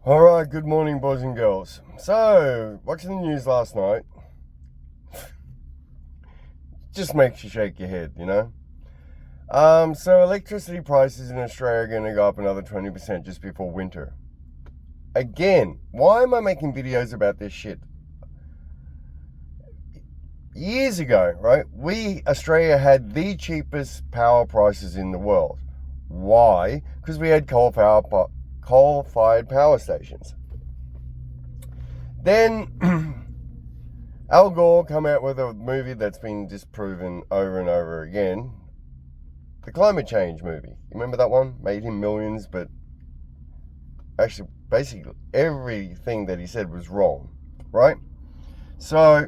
Alright, good morning, boys and girls. So, watching the news last night just makes you shake your head, you know? So electricity prices in Australia are going to go up another 20% just before winter. Again, why am I making videos about this shit? Years ago, right, Australia had the cheapest power prices in the world. Why? Because we had coal-fired power stations. Then Al Gore come out with a movie that's been disproven over and over again. The climate change movie. You remember that one? Made him millions, but actually, basically, everything that he said was wrong, right? So,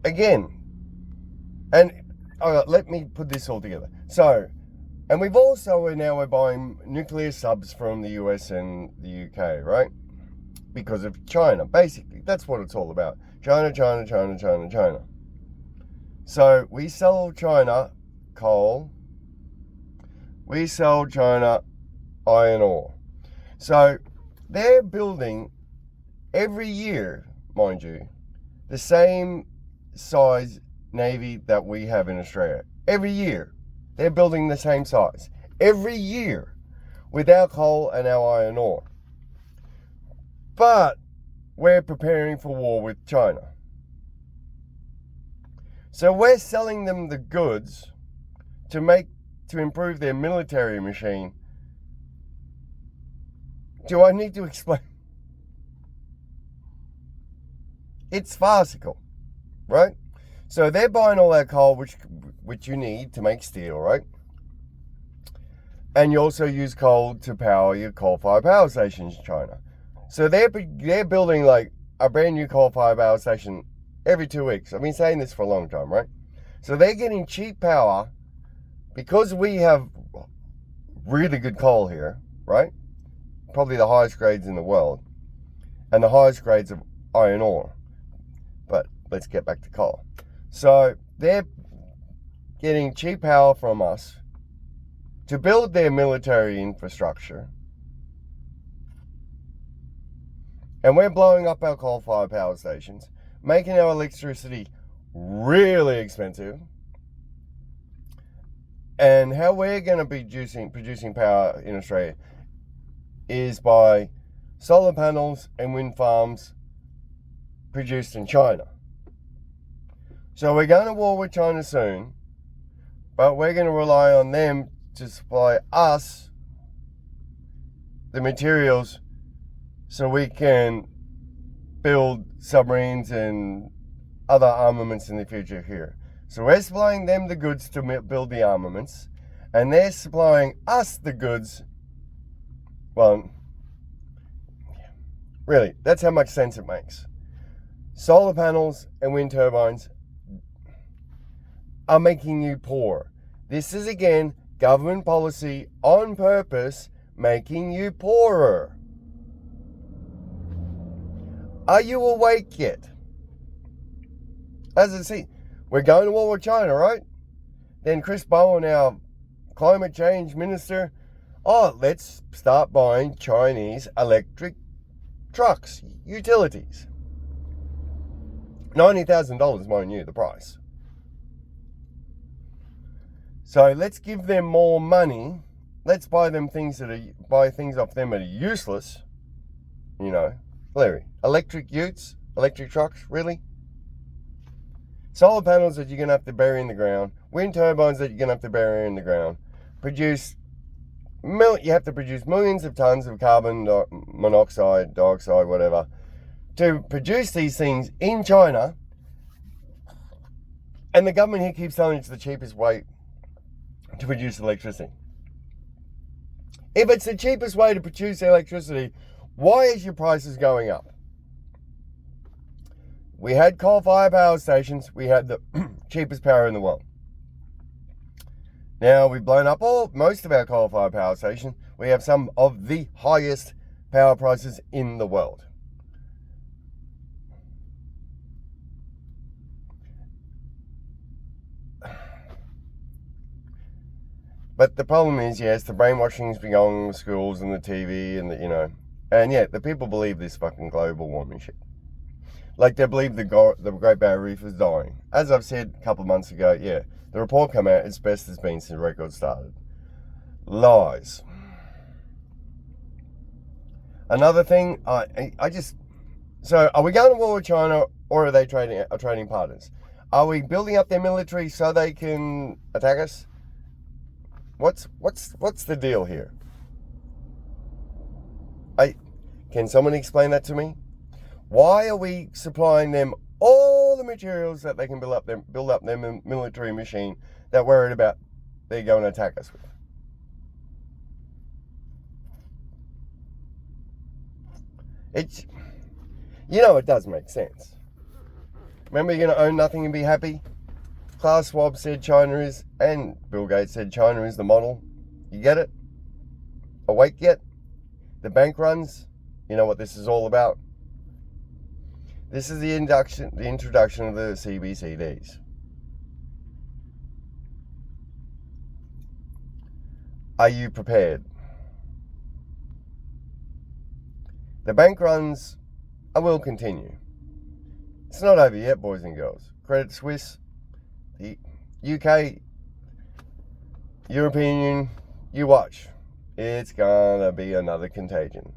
again, and let me put this all together. So, and we're buying nuclear subs from the US and the UK, right? Because of China, basically. That's what it's all about. China. So we sell China coal. We sell China iron ore. So they're building every year, mind you, the same size navy that we have in Australia. Every year. They're building the same size. Every year. With our coal and our iron ore. But we're preparing for war with China. So we're selling them the goods to improve their military machine. Do I need to explain? It's farcical, right? So they're buying all that coal, which you need to make steel, right? And you also use coal to power your coal-fired power stations in China. So they're building like a brand new coal-fired power station every 2 weeks. I've been saying this for a long time, right? So they're getting cheap power because we have really good coal here, right? Probably the highest grades in the world and the highest grades of iron ore. But let's get back to coal. So they're getting cheap power from us to build their military infrastructure. And we're blowing up our coal-fired power stations, making our electricity really expensive. And how we're going to be producing power in Australia is by solar panels and wind farms produced in China. So we're going to war with China soon, but we're going to rely on them to supply us the materials so we can build submarines and other armaments in the future here. So we're supplying them the goods to build the armaments, and they're supplying us the goods. Well, really, that's how much sense it makes. Solar panels and wind turbines are making you poor. This is, again, government policy on purpose, making you poorer. Are you awake yet? As I see, we're going to war with China, right? Then Chris Bowen, our climate change minister, let's start buying Chinese electric trucks, utilities. $90,000, mind you, the price. So let's give them more money. Let's buy things off them that are useless. You know, Larry, electric utes, electric trucks, really? Solar panels that you're going to have to bury in the ground. Wind turbines that you're going to have to bury in the ground. You have to produce millions of tons of carbon monoxide, dioxide, whatever, to produce these things in China. And the government here keeps telling it's the cheapest way to produce electricity. If it's the cheapest way to produce electricity, why is your prices going up? We had coal-fired power stations. We had the cheapest power in the world. Now, we've blown up most of our coal-fired power stations. We have some of the highest power prices in the world. But the problem is, yes, the brainwashing's been going on in the schools and the TV and and yeah, the people believe this fucking global warming shit. Like they believe the Great Barrier Reef is dying. As I've said a couple of months ago, yeah, the report came out, it's best it's been since records started. Lies. Another thing, so are we going to war with China, or are they trading partners? Are we building up their military so they can attack us? What's the deal here? Can someone explain that to me? Why are we supplying them all the materials that they can build up their military machine that we're worried about they're going to attack us with? It does make sense. Remember, you're going to own nothing and be happy? Klaus Schwab said China is, and Bill Gates said China is the model. You get it? Awake yet? The bank runs. You know what this is all about? This is the introduction of the CBCDs. Are you prepared? The bank runs will continue. It's not over yet, boys and girls. Credit Suisse, the UK, European Union, you watch. It's gonna be another contagion.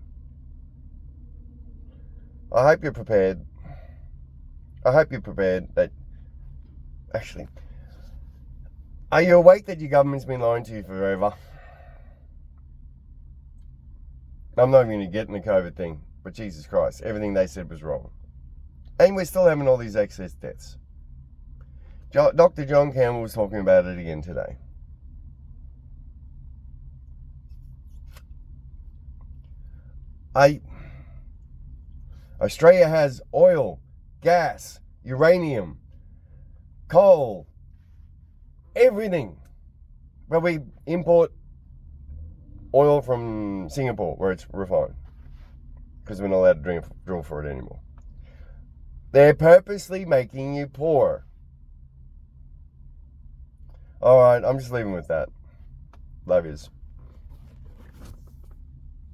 I hope you're prepared. I hope you're prepared that... Actually, are you awake that your government's been lying to you forever? I'm not even going to get in the COVID thing, but Jesus Christ, everything they said was wrong. And we're still having all these excess deaths. Dr. John Campbell was talking about it again today. Australia has oil, gas, uranium, coal, everything. But we import oil from Singapore where it's refined because we're not allowed to drill for it anymore. They're purposely making you poor. Alright, I'm just leaving with that. Love yous.